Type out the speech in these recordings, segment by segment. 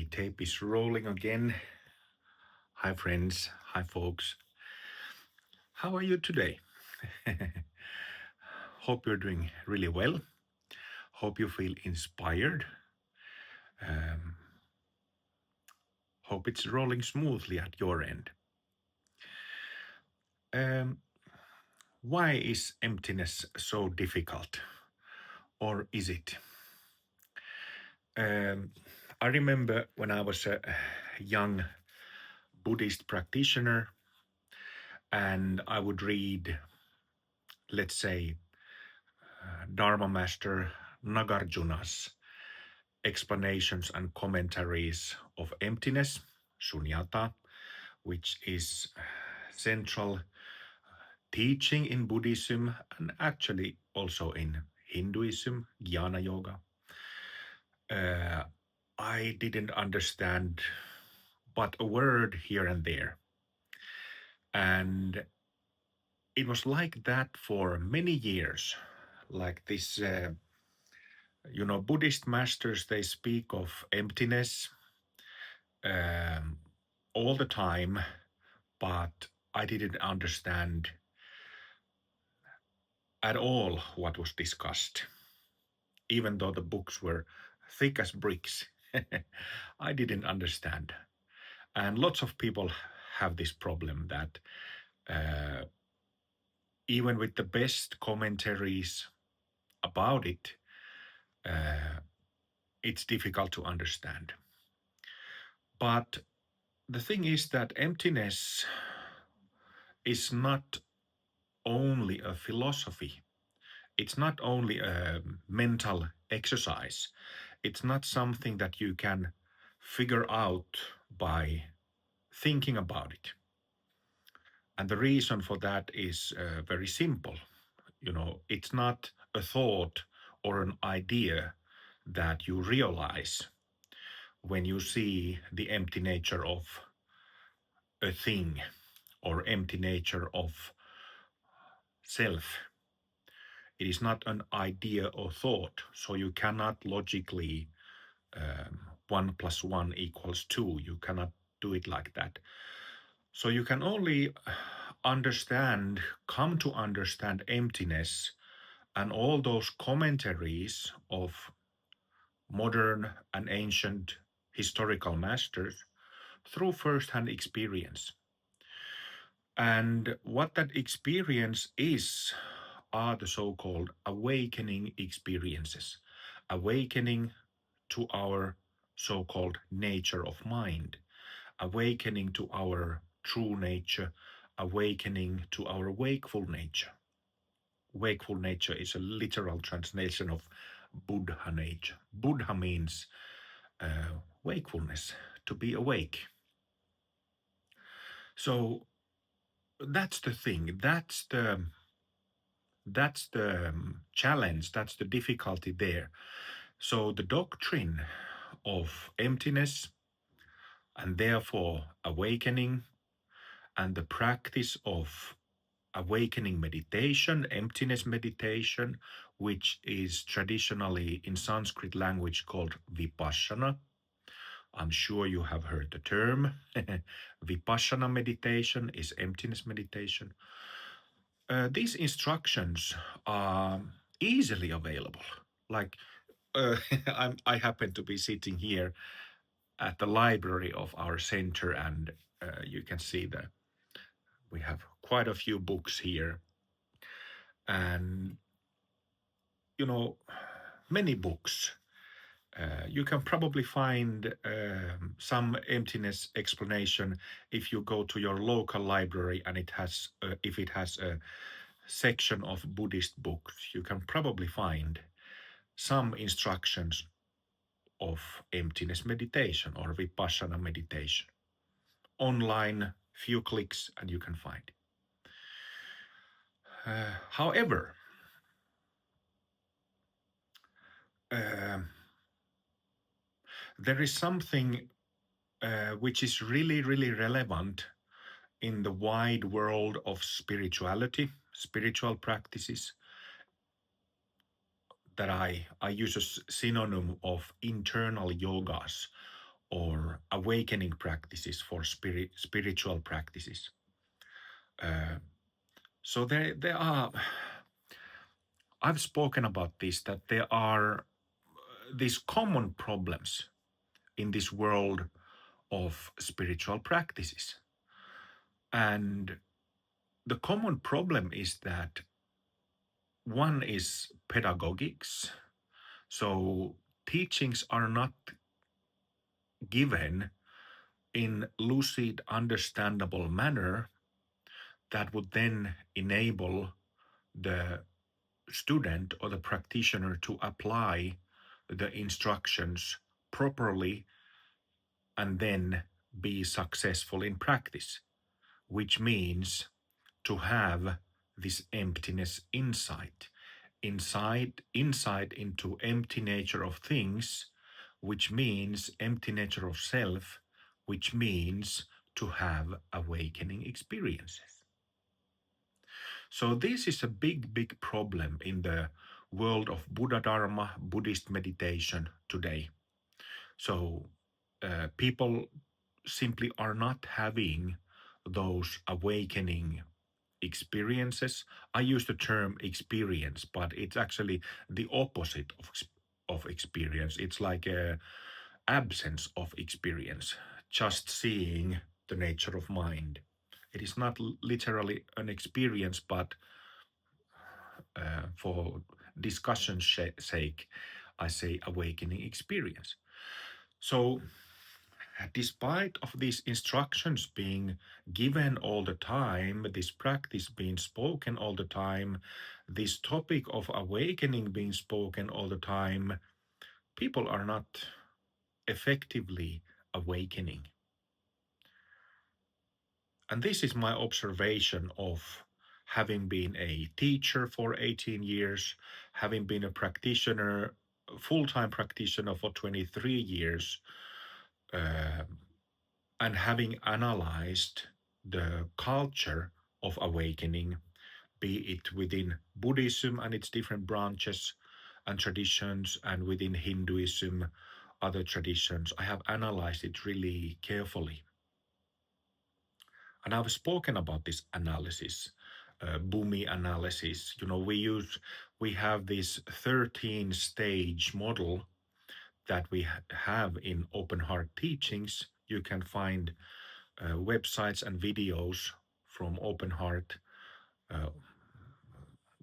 Okay, tape is rolling again. Hi, friends. Hi, folks. How are you today? Hope you're doing really well. Hope you feel inspired. Um, hope it's rolling smoothly at your end. Um, why is emptiness so difficult? Or is it? I remember when I was a young Buddhist practitioner and I would read, let's say, Dharma Master Nagarjuna's explanations and commentaries of emptiness, shunyata, which is central teaching in Buddhism and actually also in Hinduism, Jnana Yoga. I didn't understand but a word here and there. And it was like that for many years. Like this, Buddhist masters, they speak of emptiness um, all the time, but I didn't understand at all what was discussed, even though the books were thick as bricks. I didn't understand. And lots of people have this problem that even with the best commentaries about it, it's difficult to understand. But the thing is that emptiness is not only a philosophy. It's not only a mental exercise. It's not something that you can figure out by thinking about it. And the reason for that is very simple. It's not a thought or an idea that you realize when you see the empty nature of a thing or empty nature of self. It is not an idea or thought, so you cannot logically 1 + 1 = 2. You cannot do it like that. So you can only come to understand emptiness and all those commentaries of modern and ancient historical masters through first-hand experience. And what that experience is are the so-called awakening experiences, awakening to our so-called nature of mind, awakening to our true nature, awakening to our wakeful nature. Wakeful nature is a literal translation of Buddha nature. Buddha means wakefulness, to be awake. So that's the thing. That's the challenge. That's the difficulty there. So the doctrine of emptiness and therefore awakening and the practice of awakening meditation, emptiness meditation, which is traditionally in Sanskrit language called vipassana. I'm sure you have heard the term. Vipassana meditation is emptiness meditation. These instructions are easily available. Like I happen to be sitting here at the library of our center, and you can see that we have quite a few books here. And, many books. You can probably find some emptiness explanation if you go to your local library and if it has a section of Buddhist books, you can probably find some instructions of emptiness meditation or vipassana meditation. Online, few clicks, and you can find it. However, there is something which is really, really relevant in the wide world of spirituality, spiritual practices, that I use a synonym of internal yogas or awakening practices for spiritual practices. So there are, I've spoken about this, that there are these common problems in this world of spiritual practices. And the common problem is that one is pedagogics. So teachings are not given in lucid, understandable manner that would then enable the student or the practitioner to apply the instructions properly and then be successful in practice, which means to have this emptiness insight into empty nature of things, which means empty nature of self, which means to have awakening experiences. So this is a big problem in the world of Buddha Dharma, Buddhist meditation today. So people simply are not having those awakening experiences. I use the term experience, but it's actually the opposite of experience. It's like a absence of experience, just seeing the nature of mind. It is not literally an experience, but for discussion's sake, I say awakening experience. So despite of these instructions being given all the time, this practice being spoken all the time, this topic of awakening being spoken all the time, people are not effectively awakening. And this is my observation of having been a teacher for 18 years, having been a practitioner, full-time practitioner for 23 years, and having analyzed the culture of awakening, be it within Buddhism and its different branches and traditions, and within Hinduism, other traditions. I have analyzed it really carefully. And I've spoken about this analysis, Bumi analysis. You know, we have this 13-stage model that we have in open heart teachings. You can find websites and videos from Open Heart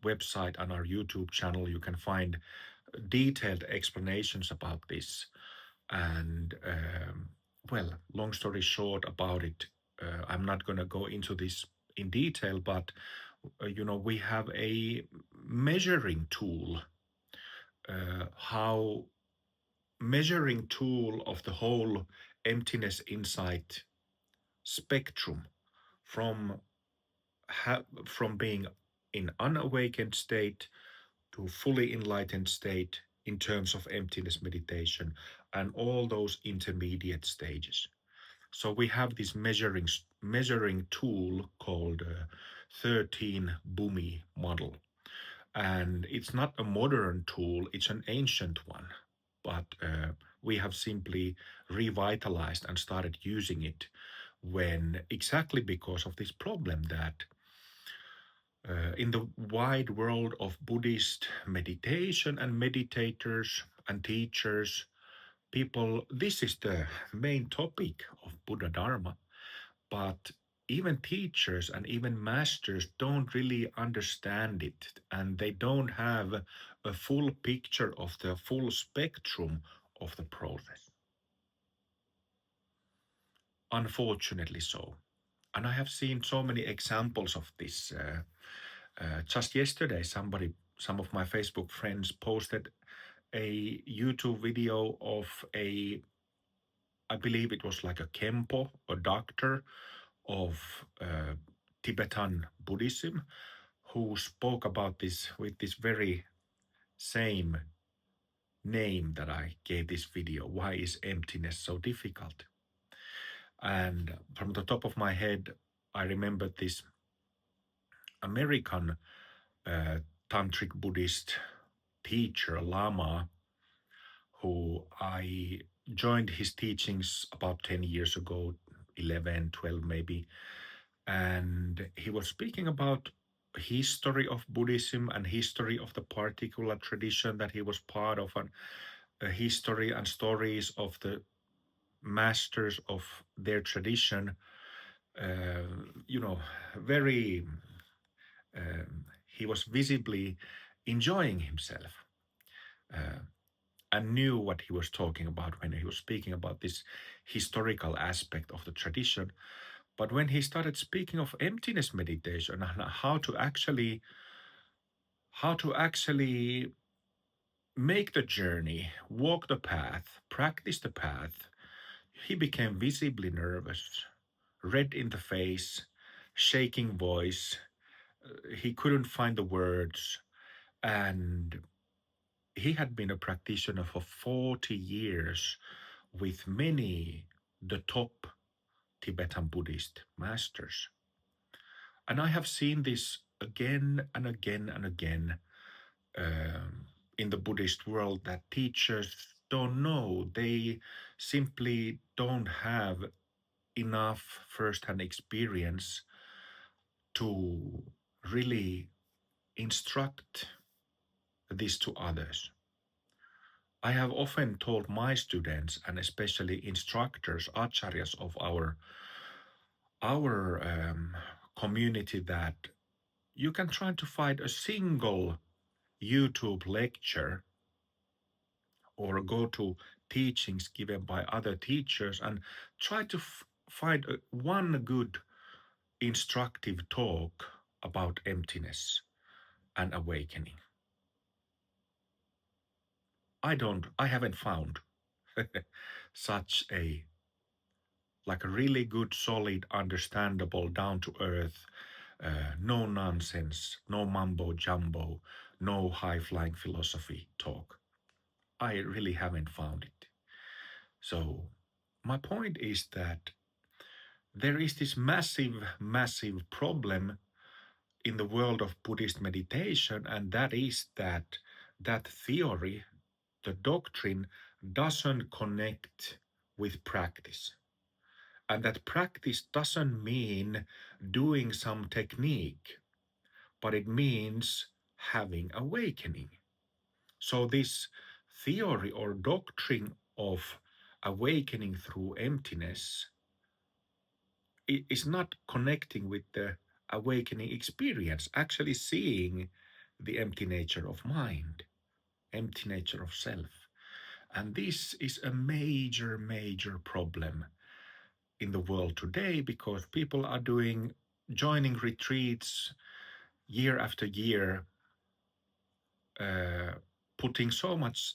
website and our YouTube channel. You can find detailed explanations about this. And well, long story short about it, I'm not going to go into this in detail, but we have a measuring tool, how measuring tool of the whole emptiness insight spectrum from being in unawakened state to fully enlightened state in terms of emptiness meditation and all those intermediate stages. So we have this measuring tool called 13 Bumi model. And it's not a modern tool, it's an ancient one. But we have simply revitalized and started using it exactly because of this problem that in the wide world of Buddhist meditation and meditators and teachers, people, this is the main topic of Buddha Dharma. But even teachers and even masters don't really understand it, and they don't have a full picture of the full spectrum of the process. Unfortunately so. And I have seen so many examples of this. Just yesterday, some of my Facebook friends posted a YouTube video of I believe it was like a Kempo, a doctor of Tibetan Buddhism, who spoke about this with this very same name that I gave this video. Why is emptiness so difficult? And from the top of my head, I remembered this American tantric Buddhist teacher, Lama, who I joined his teachings about 10 years ago, 11, 12 maybe. And he was speaking about history of Buddhism and history of the particular tradition that he was part of, and a history and stories of the masters of their tradition. Uh, you know, very, he was visibly enjoying himself. Uh, and knew what he was talking about when he was speaking about this historical aspect of the tradition. But when he started speaking of emptiness meditation and how to actually make the journey, walk the path, practice the path, he became visibly nervous, red in the face, shaking voice. He couldn't find the words, and he had been a practitioner for 40 years with many the top Tibetan Buddhist masters. And I have seen this again and again and again in the Buddhist world, that teachers don't know. They simply don't have enough first-hand experience to really instruct this to others. I have often told my students, and especially instructors, acharyas of our community, that you can try to find a single YouTube lecture or go to teachings given by other teachers and try to find one good instructive talk about emptiness and awakening. I haven't found such a like a really good, solid, understandable, down to earth, no nonsense, no mumbo jumbo, no high flying philosophy talk. I really haven't found it. So, my point is that there is this massive, massive problem in the world of Buddhist meditation, and that is that that theory, the doctrine, doesn't connect with practice. And that practice doesn't mean doing some technique, but it means having awakening. So, this theory or doctrine of awakening through emptiness is not connecting with the awakening experience, actually seeing the empty nature of mind, empty nature of self. And this is a major, major problem in the world today, because people are joining retreats year after year, uh, putting so much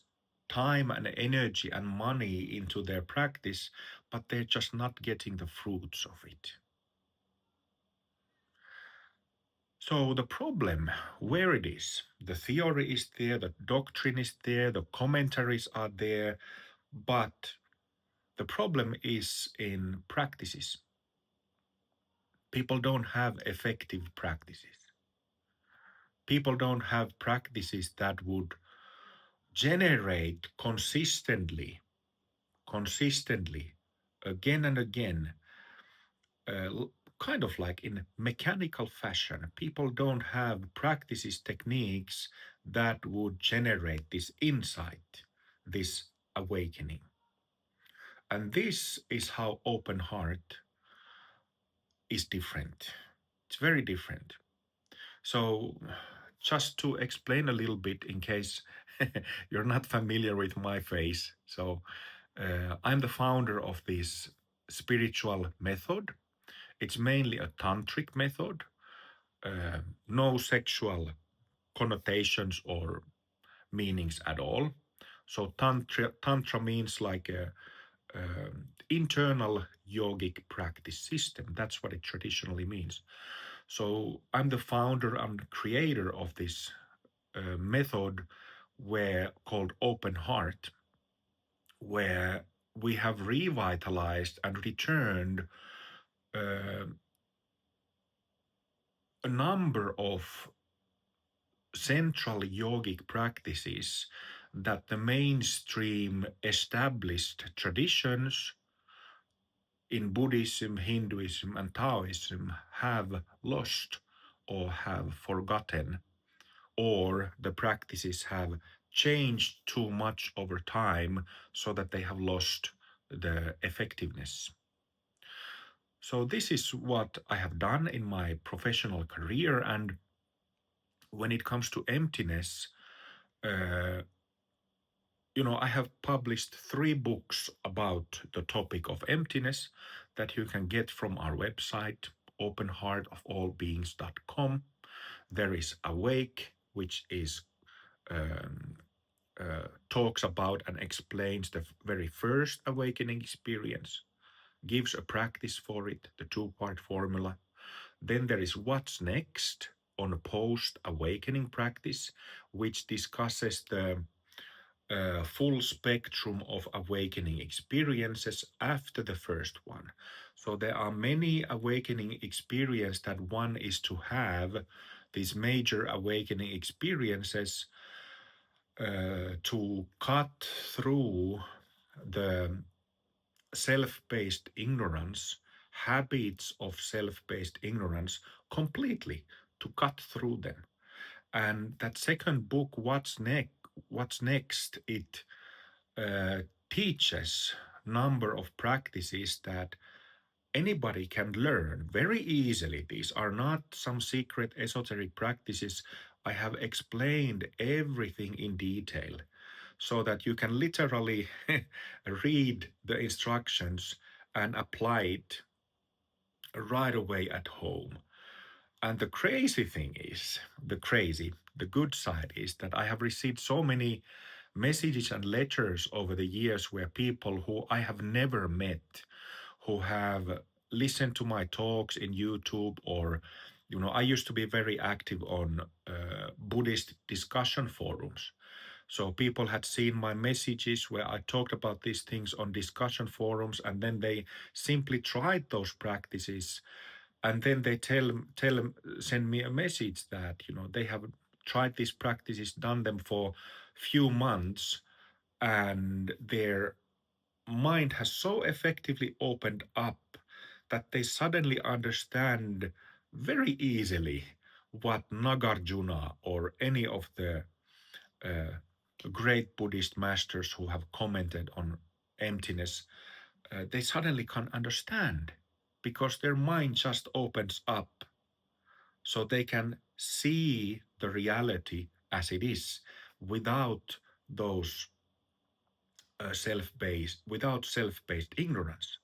time and energy and money into their practice, but they're just not getting the fruits of it. So the problem, where it is, the theory is there, the doctrine is there, the commentaries are there, but the problem is in practices. People don't have effective practices. People don't have practices that would generate consistently, again and again, kind of like in mechanical fashion. People don't have practices, techniques that would generate this insight, this awakening. And this is how open heart is different. It's very different. So, just to explain a little bit in case you're not familiar with my face. So, I'm the founder of this spiritual method. It's mainly a tantric method, no sexual connotations or meanings at all. So, tantra means like a internal yogic practice system. That's what it traditionally means. So I'm the founder and creator of this method, where called Open Heart, where we have revitalized and returned uh, a number of central yogic practices that the mainstream established traditions in Buddhism, Hinduism, and Taoism have lost or have forgotten, or the practices have changed too much over time so that they have lost the effectiveness. So, this is what I have done in my professional career. And when it comes to emptiness, uh, I have published 3 books about the topic of emptiness that you can get from our website, openheartofallbeings.com. There is Awake, which is um, talks about and explains the very first awakening experience, gives a practice for it, the 2-part formula. Then there is What's Next on a post awakening practice, which discusses the full spectrum of awakening experiences after the first one. So there are many awakening experiences that one is to have, these major awakening experiences, to cut through the self-based ignorance, habits of self-based ignorance completely, to cut through them. And that second book, What's Next, it uh, teaches number of practices that anybody can learn very easily. These are not some secret esoteric practices. I have explained everything in detail so that you can literally read the instructions and apply it right away at home. And the crazy thing is, the good side is that I have received so many messages and letters over the years where people who I have never met, who have listened to my talks in YouTube, or, I used to be very active on Buddhist discussion forums. So people had seen my messages where I talked about these things on discussion forums, and then they simply tried those practices, and then they send me a message that they have tried these practices, done them for few months, and their mind has so effectively opened up that they suddenly understand very easily what Nagarjuna or any of the uh, great Buddhist masters who have commented on emptiness, they suddenly can understand because their mind just opens up so they can see the reality as it is without those without self-based ignorance.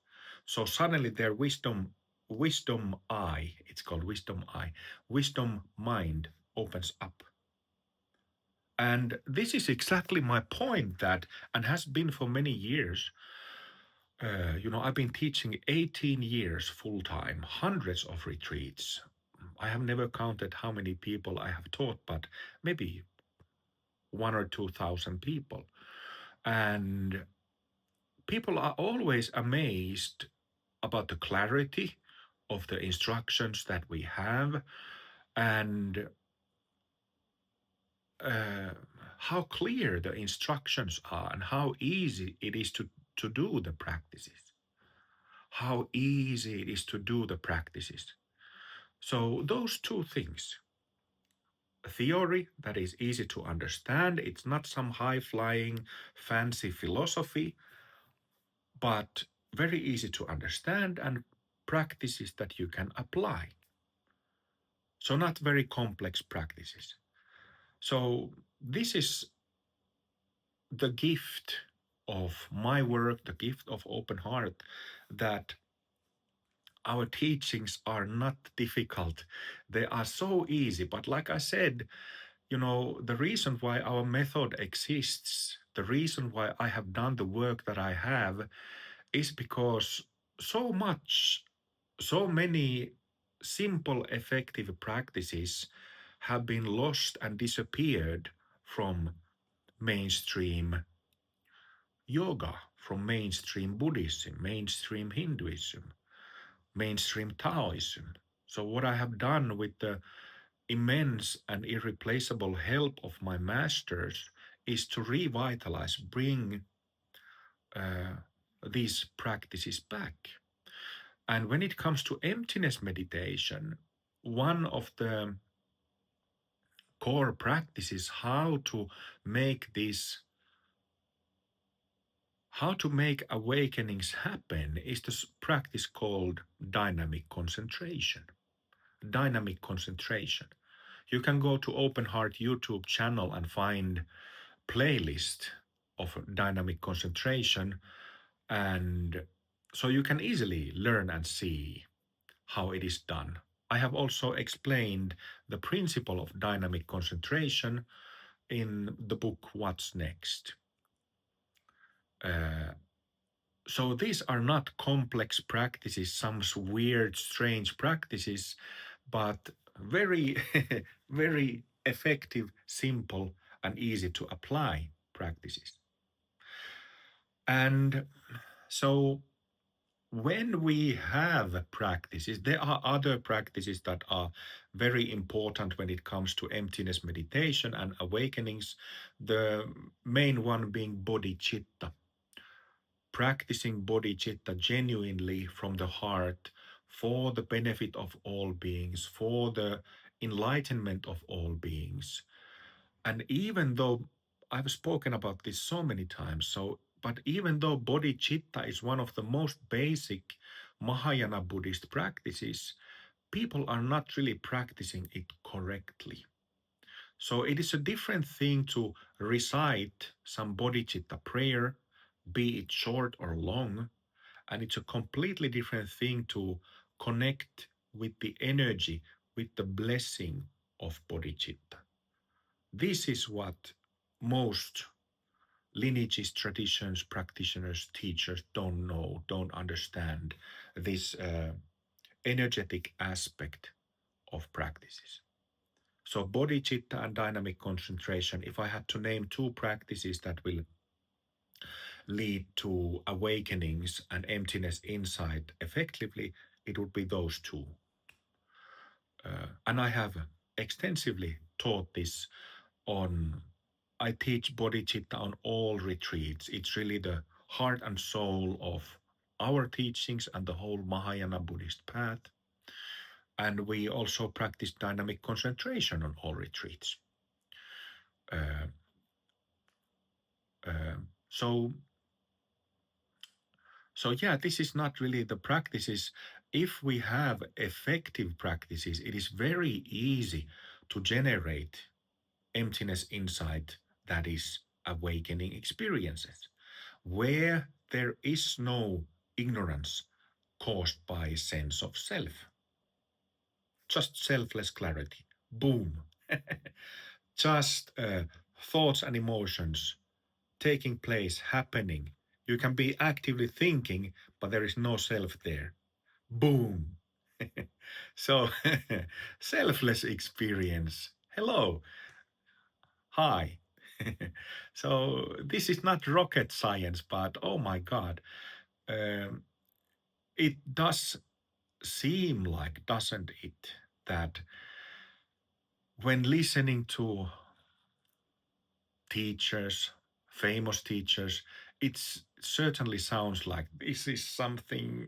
So suddenly their wisdom eye, it's called wisdom eye, wisdom mind opens up. And this is exactly my point, that, and has been for many years. I've been teaching 18 years full time, hundreds of retreats. I have never counted how many people I have taught, but maybe 1 or 2 thousand people. And people are always amazed about the clarity of the instructions that we have, and uh, how clear the instructions are, and how easy it is to do the practices. How easy it is to do the practices. So, those two things, a theory that is easy to understand, it's not some high flying fancy philosophy, but very easy to understand, and practices that you can apply. So, not very complex practices. So, this is the gift of my work, the gift of open heart, that our teachings are not difficult. They are so easy. But like I said, the reason why our method exists, the reason why I have done the work that I have, is because so many simple, effective practices have been lost and disappeared from mainstream yoga, from mainstream Buddhism, mainstream Hinduism, mainstream Taoism. So, what I have done with the immense and irreplaceable help of my masters is to revitalize, bring uh, these practices back. And when it comes to emptiness meditation, one of the core practices make this how to make awakenings happen is this practice called dynamic concentration. Dynamic concentration. You can go to Open Heart YouTube channel and find playlist of dynamic concentration, and so you can easily learn and see how it is done. I have also explained the principle of dynamic concentration in the book What's Next. Uh, so these are not complex practices, some weird, strange practices, but very, very effective, simple, and easy to apply practices. And so when we have practices, there are other practices that are very important when it comes to emptiness meditation and awakenings. The main one being bodhicitta, practicing bodhicitta genuinely from the heart for the benefit of all beings, for the enlightenment of all beings. And even though I've spoken about this so many times, but even though bodhicitta is one of the most basic Mahayana Buddhist practices, people are not really practicing it correctly. So it is a different thing to recite some bodhicitta prayer, be it short or long, and it's a completely different thing to connect with the energy, with the blessing of bodhicitta. This is what most lineages, traditions, practitioners, teachers don't know, don't understand this energetic aspect of practices. So bodhicitta and dynamic concentration, if I had to name two practices that will lead to awakenings and emptiness insight effectively, it would be those two. And I have extensively taught this on, I teach bodhicitta on all retreats. It's really the heart and soul of our teachings and the whole Mahayana Buddhist path. And we also practice dynamic concentration on all retreats. Uh, uh, so, so yeah, this is not really the practices. If we have effective practices, it is very easy to generate emptiness insight, that is awakening experiences, where there is no ignorance caused by a sense of self, just selfless clarity. Boom. Just thoughts and emotions taking place, happening. You can be actively thinking, but there is no self there. Boom. So, selfless experience. Hello. Hi. So, this is not rocket science, but oh my God, um, it does seem like, doesn't it, that when listening to teachers, famous teachers, it certainly sounds like this is something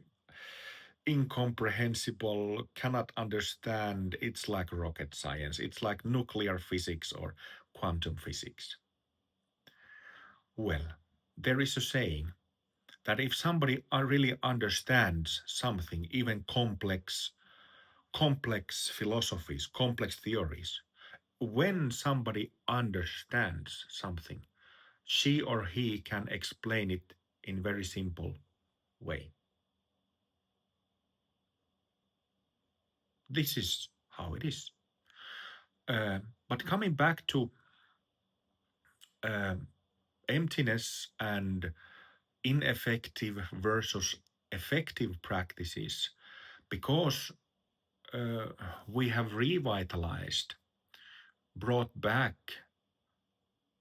incomprehensible, cannot understand. It's like rocket science. It's like nuclear physics or quantum physics. Well, there is a saying that if somebody really understands something, even complex philosophies, complex theories, when somebody understands something, she or he can explain it in very simple way. This is how it is. But coming back to um, emptiness and ineffective versus effective practices, because uh, we have revitalized, brought back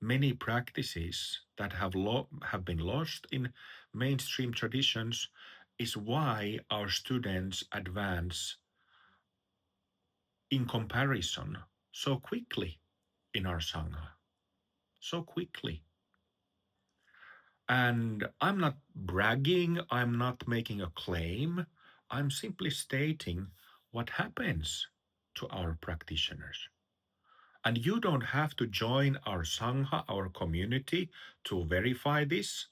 many practices that have been lost in mainstream traditions, is why our students advance in comparison so quickly in our Sangha. so quickly. And I'm not bragging, I'm not making a claim, I'm simply stating what happens to our practitioners. And you don't have to join our Sangha, our community, to verify this.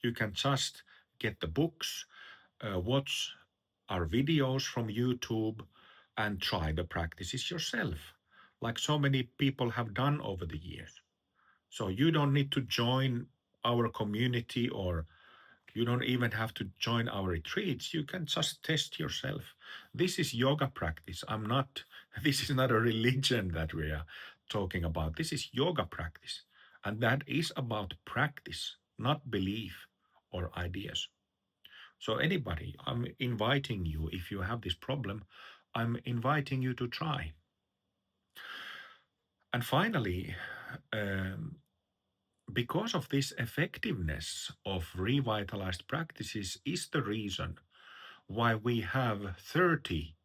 You can just get the books, watch our videos from YouTube, and try the practices yourself, like so many people have done over the years. So you don't need to join our community, or you don't even have to join our retreats. You can just test yourself. This is yoga practice. This is not a religion that we are talking about. This is yoga practice. And that is about practice, not belief or ideas. So, anybody, I'm inviting you, if you have this problem, I'm inviting you to try. And finally, um, because of this effectiveness of revitalized practices is the reason why we have 30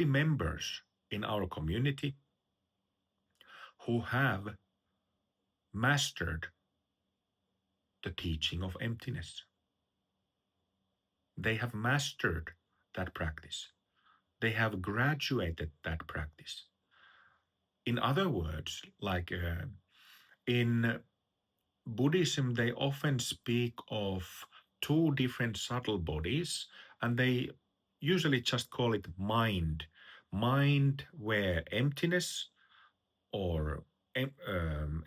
members in our community who have mastered the teaching of emptiness. They have mastered that practice. They have graduated that practice. In other words, like in Buddhism, they often speak of two different subtle bodies, and they usually just call it mind. Mind, where emptiness or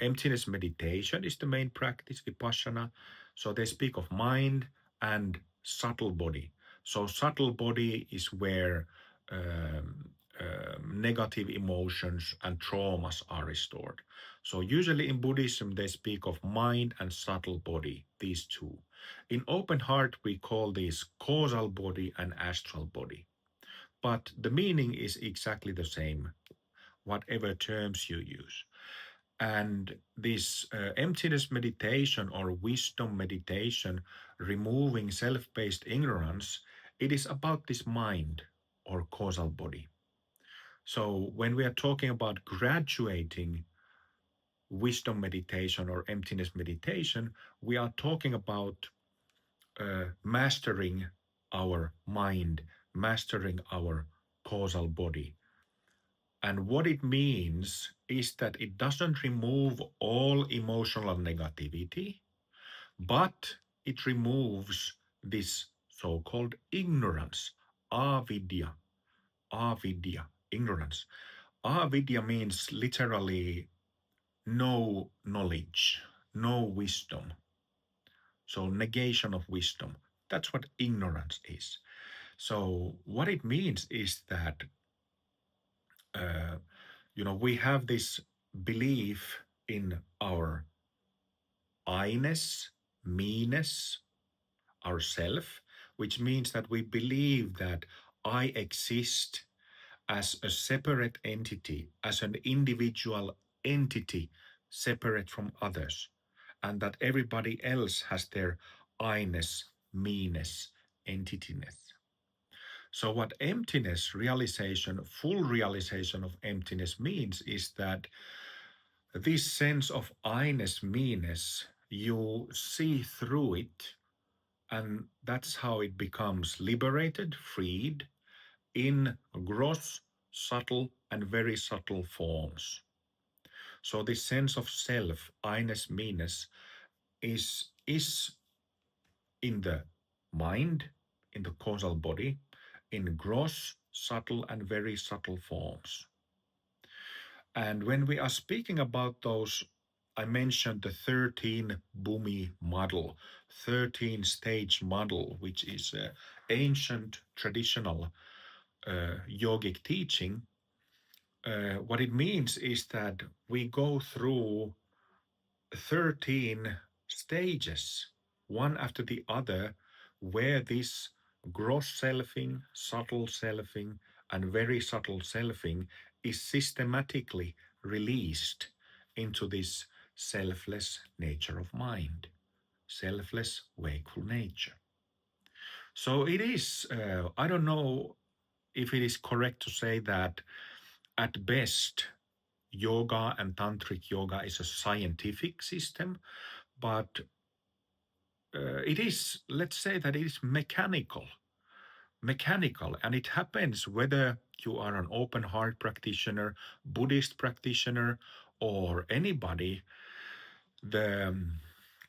emptiness meditation is the main practice, vipassana. So they speak of mind and subtle body. So subtle body is where negative emotions and traumas are restored. So usually in Buddhism, they speak of mind and subtle body, these two. In open heart, we call this causal body and astral body. But the meaning is exactly the same, whatever terms you use. And this emptiness meditation or wisdom meditation, removing self based ignorance, it is about this mind or causal body. So when we are talking about graduating wisdom meditation or emptiness meditation, we are talking about mastering our mind, mastering our causal body. And what it means is that it doesn't remove all emotional negativity, but it removes this so-called ignorance, avidya, ignorance. Avidya means literally no knowledge, no wisdom. So negation of wisdom. That's what ignorance is. So what it means is that uh, we have this belief in our I-ness, me-ness, ourself, which means that we believe that I exist as a separate entity, as an individual entity separate from others, and that everybody else has their I-ness, me-ness, entityness. So what emptiness realization, full realization of emptiness means is that this sense of I-ness, me-ness, you see through it, and that's how it becomes liberated, freed, in gross, subtle, and very subtle forms. So this sense of self, I-ness, me-ness, is in the mind, in the causal body, in gross, subtle, and very subtle forms. And when we are speaking about those, I mentioned the 13 Bhumi model, 13 stage model, which is an ancient traditional yogic teaching. What it means is that we go through 13 stages, one after the other, where this gross selfing, subtle selfing, and very subtle selfing is systematically released into this selfless nature of mind, selfless wakeful nature. So it is, I don't know if it is correct to say that at best yoga and tantric yoga is a scientific system, but it is, let's say that it is mechanical, and it happens whether you are an open heart practitioner, Buddhist practitioner, or anybody. The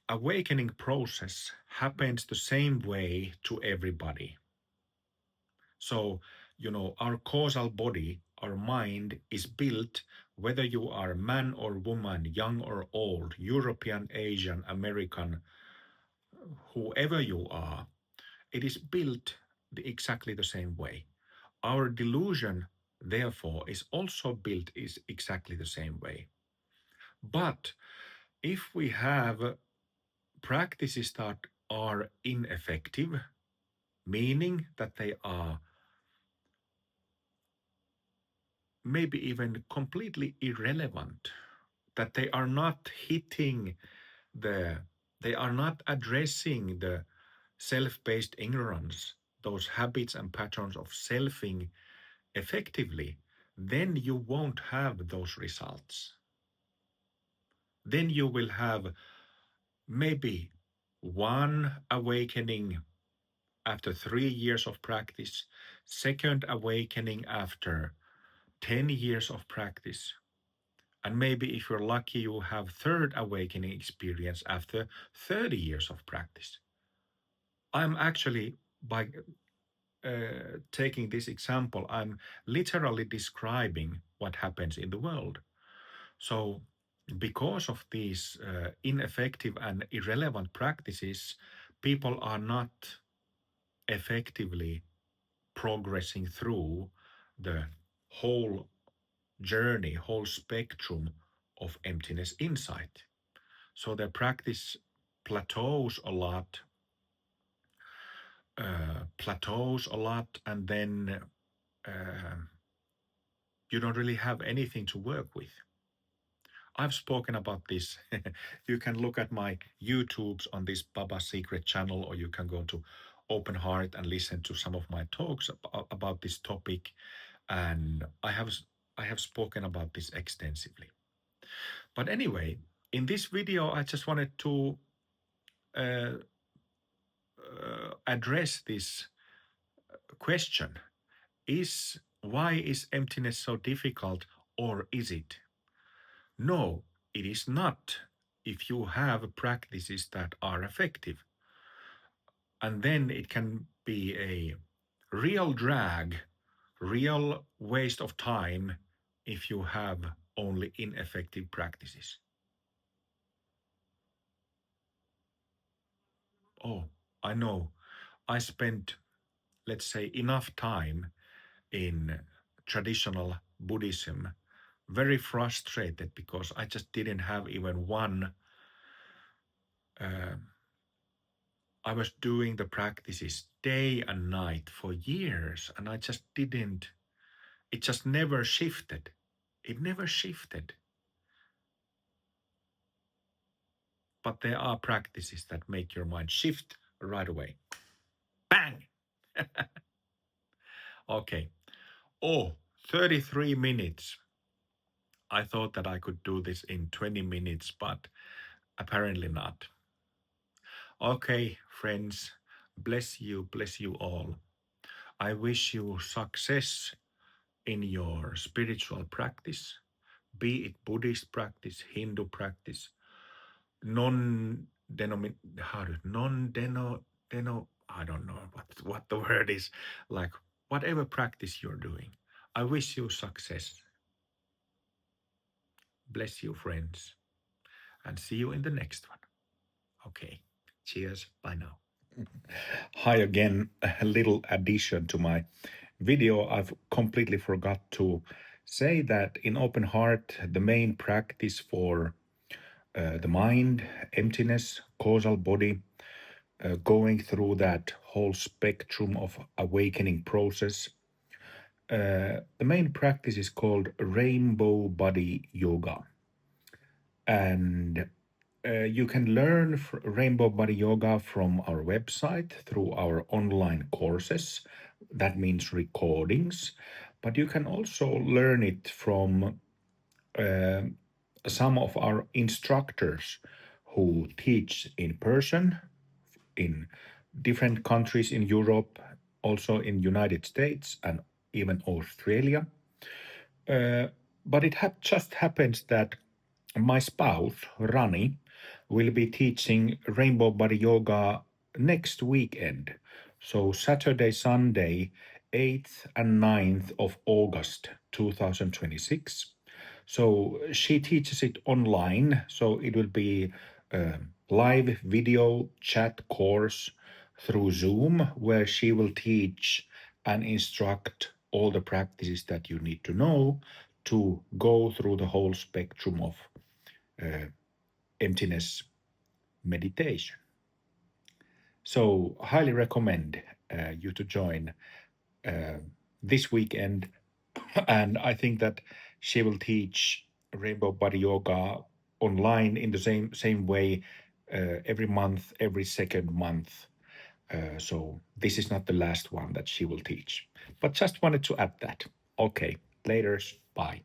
awakening process happens the same way to everybody. So, our causal body, our mind is built whether you are man or woman, young or old, European, Asian, American, whoever you are, it is built exactly the same way. Our delusion, therefore, is also built is exactly the same way. But if we have practices that are ineffective, meaning that they are maybe even completely irrelevant, that they are not hitting they are not addressing the self-based ignorance, those habits and patterns of selfing effectively, then you won't have those results. Then you will have maybe one awakening after 3 years of practice, second awakening after 10 years of practice, and maybe if you're lucky, you have third awakening experience after 30 years of practice. I'm actually, by taking this example, I'm literally describing what happens in the world. So, because of these ineffective and irrelevant practices, people are not effectively progressing through the whole journey, whole spectrum of emptiness insight. So their practice plateaus a lot, and then uh, you don't really have anything to work with. I've spoken about this. You can look at my YouTubes on this Baba Secret channel, or you can go to Open Heart and listen to some of my talks about this topic. And I have spoken about this extensively. But anyway, in this video, I just wanted to uh, address this question: Is why is emptiness so difficult, or is it? No, it is not. If you have practices that are effective, and then it can be a real drag, real waste of time if you have only ineffective practices. Oh, I know. I spent, let's say, enough time in traditional Buddhism, very frustrated because I just didn't have even one. Uh, I was doing the practices day and night for years, and I just didn't, it just never shifted. It never shifted. But there are practices that make your mind shift right away. Bang! Okay. Oh, 33 minutes. I thought that I could do this in 20 minutes, but apparently not. Okay, friends, bless you all. I wish you success in your spiritual practice, be it Buddhist practice, Hindu practice, I don't know what the word is, like whatever practice you're doing. I wish you success. Bless you, friends, and see you in the next one. Okay, cheers, bye now. Hi again, a little addition to my video. I've completely forgot to say that in Open Heart, the main practice for the mind, emptiness, causal body, going through that whole spectrum of awakening process, the main practice is called Rainbow Body Yoga. And you can learn Rainbow Body Yoga from our website through our online courses. That means recordings. But you can also learn it from some of our instructors who teach in person in different countries in Europe, also in United States and even Australia. But it just happens that my spouse, Rani, will be teaching Rainbow Body Yoga next weekend. So Saturday, Sunday, 8th and 9th of August 2026. So she teaches it online. So it will be a live video chat course through Zoom where she will teach and instruct all the practices that you need to know to go through the whole spectrum of emptiness meditation. So, highly recommend you to join this weekend. And I think that she will teach Rainbow Body Yoga online in the same way every month, every second month. So this is not the last one that she will teach. But just wanted to add that. Okay, later. Bye.